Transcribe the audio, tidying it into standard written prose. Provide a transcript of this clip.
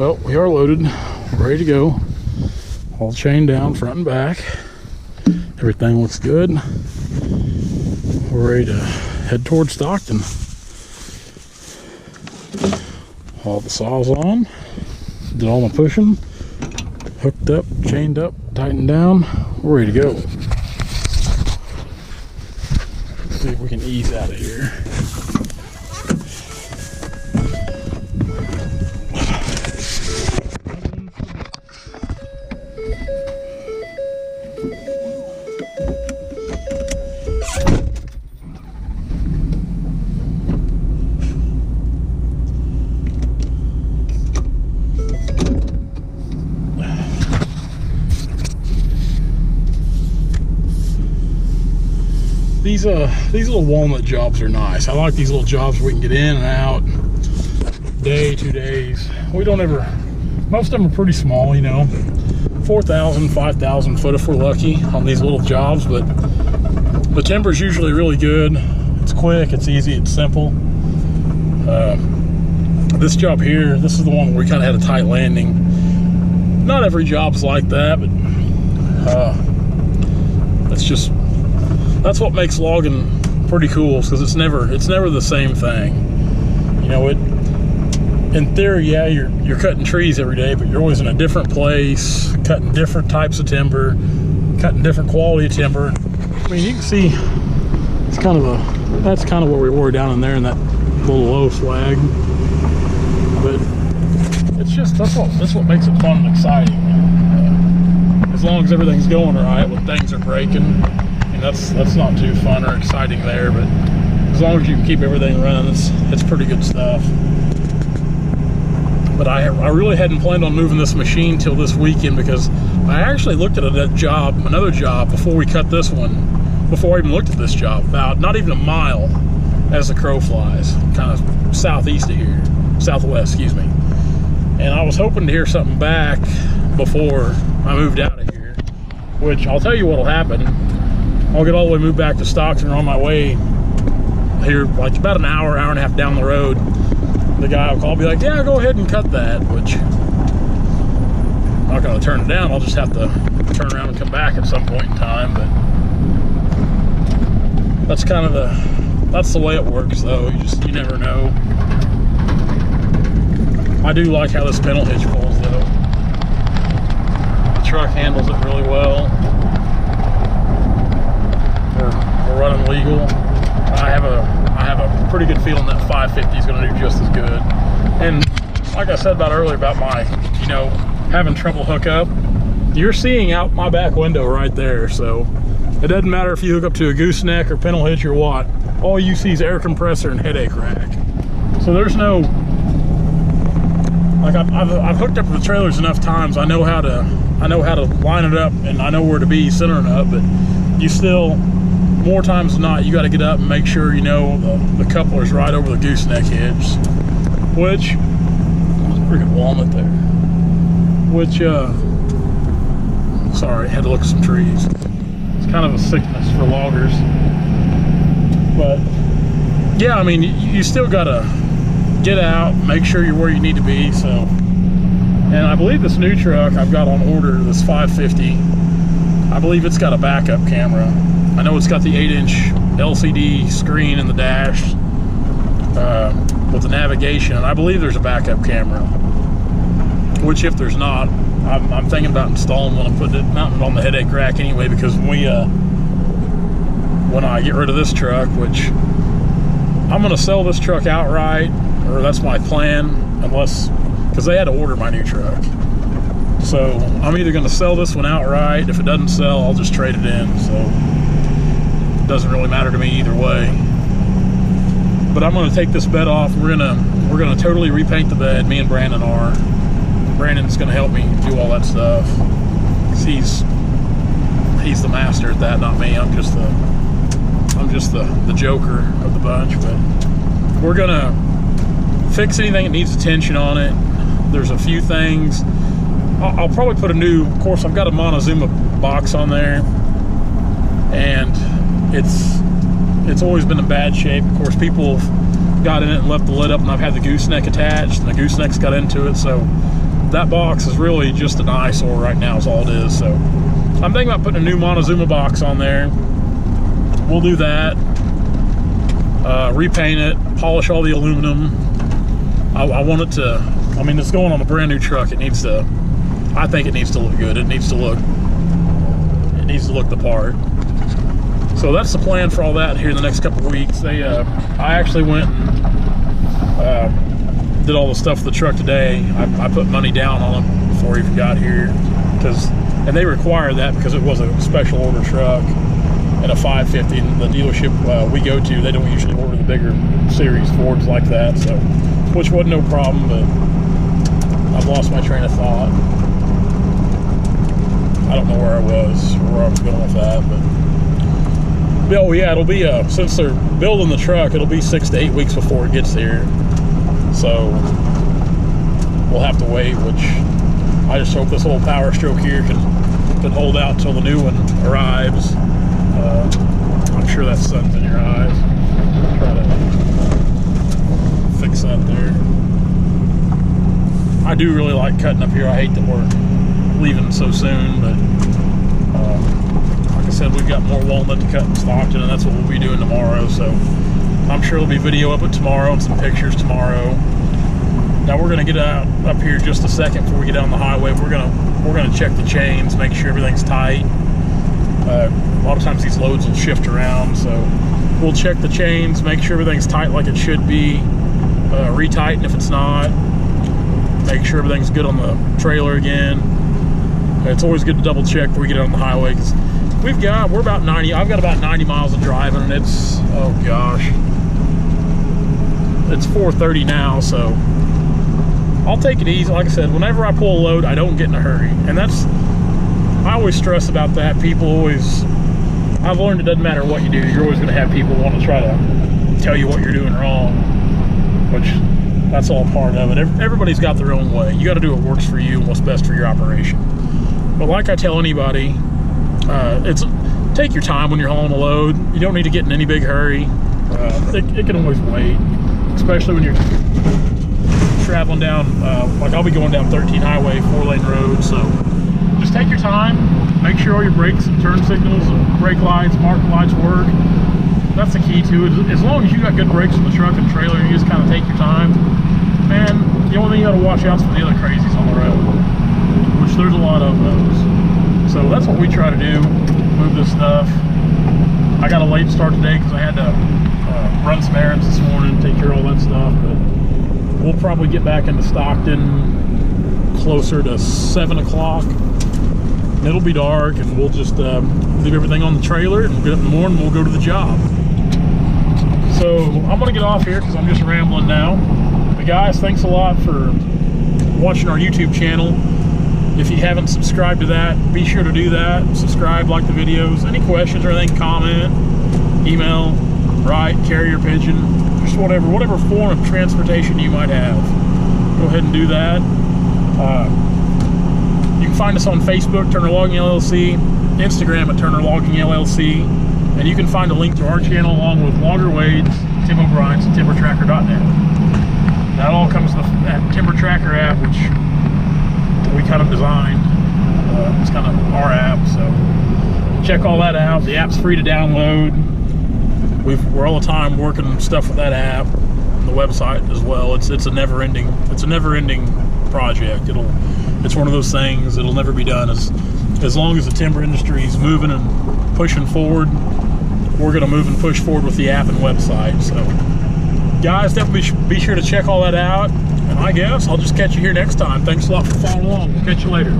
Well, we are loaded, ready to go. All chained down, front and back. Everything looks good. We're ready to head towards Stockton. All the saws on. Did all my pushing. Hooked up, chained up, tightened down. We're ready to go. Let's see if we can ease out of here. These little walnut jobs are nice. I like these little jobs where we can get in and out day, 2 days. We don't ever, most of them are pretty small, you know, 4,000, 5,000 foot if we're lucky on these little jobs, but the timber's usually really good. It's quick, it's easy, it's simple. This job here, this is the one where we kind of had a tight landing. Not every job's like that, but that's what makes logging pretty cool, because it's never the same thing. You know, in theory, yeah, you're cutting trees every day, but you're always in a different place, cutting different types of timber, cutting different quality of timber. I mean, you can see it's that's kind of where we were down in there in that little low flag. But it's just that's what makes it fun and exciting. As long as everything's going right, when things are breaking, that's not too fun or exciting there, but as long as you can keep everything running, it's pretty good stuff. But I really hadn't planned on moving this machine till this weekend, because I actually looked at another job before we cut this one, before I even looked at this job, about not even a mile as the crow flies, kind of southwest, excuse me. And I was hoping to hear something back before I moved out of here, which I'll tell you what'll happen. I'll get all the way moved back to Stockton, or on my way here, like about an hour and a half down the road. The guy will call, be like, yeah, go ahead and cut that, which I'm not going to turn it down. I'll just have to turn around and come back at some point in time. But that's kind of that's the way it works, though. You never know. I do like how this pintle hitch pulls, though. The truck handles it really well. We're running legal. I have a pretty good feeling that 550 is going to do just as good. And like I said earlier about my, you know, having trouble hook up, you're seeing out my back window right there. So it doesn't matter if you hook up to a gooseneck or pintle hitch or what. All you see is air compressor and headache rack. So there's no, like I've hooked up to the trailers enough times. I know how to line it up, and I know where to be centering up. But you still, more times than not, you got to get up and make sure you know the coupler's right over the gooseneck hitch, which there's a freaking walnut there. Which sorry, had to look at some trees. It's kind of a sickness for loggers, but yeah, I mean, you still got to get out, make sure you're where you need to be. So, and I believe this new truck I've got on order, this 550, I believe it's got a backup camera. I know it's got the 8-inch LCD screen in the dash with the navigation, and I believe there's a backup camera. Which, if there's not, I'm thinking about installing one and mounting it on the headache rack anyway, because when I get rid of this truck, which I'm going to sell this truck outright, or that's my plan, because they had to order my new truck. So I'm either going to sell this one outright. If it doesn't sell, I'll just trade it in. So it doesn't really matter to me either way. But I'm going to take this bed off. We're gonna totally repaint the bed. Me and Brandon are. Brandon's going to help me do all that stuff. He's the master at that, not me. I'm just the joker of the bunch. But we're gonna fix anything that needs attention on it. There's a few things. I'll probably put of course, I've got a Montezuma box on there, and it's always been in bad shape. Of course, people have got in it and left the lid up, and I've had the gooseneck attached, and the gooseneck's got into it, so that box is really just an eyesore right now is all it is. So I'm thinking about putting a new Montezuma box on there. We'll do that, repaint it, polish all the aluminum. I want it to, I mean, it's going on a brand new truck. It needs to, I think it needs to look good. It needs to look the part. So that's the plan for all that here in the next couple of weeks. I actually went and did all the stuff with the truck today. I put money down on it before he got here, and they require that because it was a special order truck and a 550. And the dealership we go to, they don't usually order the bigger series Fords like that, so which wasn't no problem. But I've lost my train of thought. I don't know where I was going with that, but oh yeah, it'll be since they're building the truck, it'll be 6 to 8 weeks before it gets here. So we'll have to wait, which I just hope this little Power Stroke here can hold out until the new one arrives. I'm sure that sun's in your eyes. Try to fix that there. I do really like cutting up here. I hate that we're leaving so soon, but like I said, we've got more walnut to cut in Stockton, and that's what we'll be doing tomorrow. So I'm sure there'll be video up tomorrow and some pictures tomorrow. Now we're going to get up here just a second before we get down the highway. We're gonna check the chains, make sure everything's tight. A lot of times these loads will shift around, so we'll check the chains, make sure everything's tight like it should be, retighten if it's not, make sure everything's good on the trailer again. It's always good to double check before we get out on the highway, because we're about 90. I've got about 90 miles of driving, and it's, oh gosh, it's 4:30 now, so I'll take it easy. Like I said, whenever I pull a load, I don't get in a hurry, and I always stress about that. I've learned it doesn't matter what you do, you're always going to have people want to try to tell you what you're doing wrong, which that's all part of it. Everybody's got their own way. You got to do what works for you and what's best for your operation. But like I tell anybody, take your time when you're hauling a load. You don't need to get in any big hurry. It can always wait, especially when you're traveling down, like I'll be going down 13 highway, 4-lane road, so just take your time, make sure all your brakes and turn signals and brake lights, marker lights work. That's the key to it. As long as you got good brakes on the truck and trailer, you just kind of take your time. Man, the only thing you got to watch out is for the other crazies on the road, which there's a lot of those. So that's what we try to do, move this stuff. I got a late start today because I had to run some errands this morning, take care of all that stuff, but we'll probably get back into Stockton closer to 7 o'clock. It'll be dark, and we'll just leave everything on the trailer, and we'll get up in the morning and we'll go to the job. So I'm gonna get off here because I'm just rambling now. But guys, thanks a lot for watching our YouTube channel. If you haven't subscribed to that, be sure to do that. Subscribe, like the videos. Any questions or anything, comment, email, write, carrier pigeon, just whatever form of transportation you might have. Go ahead and do that. You can find us on Facebook, Turner Logging LLC, Instagram at Turner Logging LLC, and you can find a link to our channel along with Logger Wade's, Tim O'Brien's, and TimberTracker.net. That all comes with that Timber Tracker app, which we kind of designed. It's kind of our app, so check all that out. The app's free to download. We're all the time working stuff with that app, the website as well. It's a never-ending project. It's one of those things that'll never be done. As long as the timber industry is moving and pushing forward, we're going to move and push forward with the app and website. So guys, definitely be sure to check all that out, and I guess I'll just catch you here next time. Thanks a lot for following along. We'll catch you later.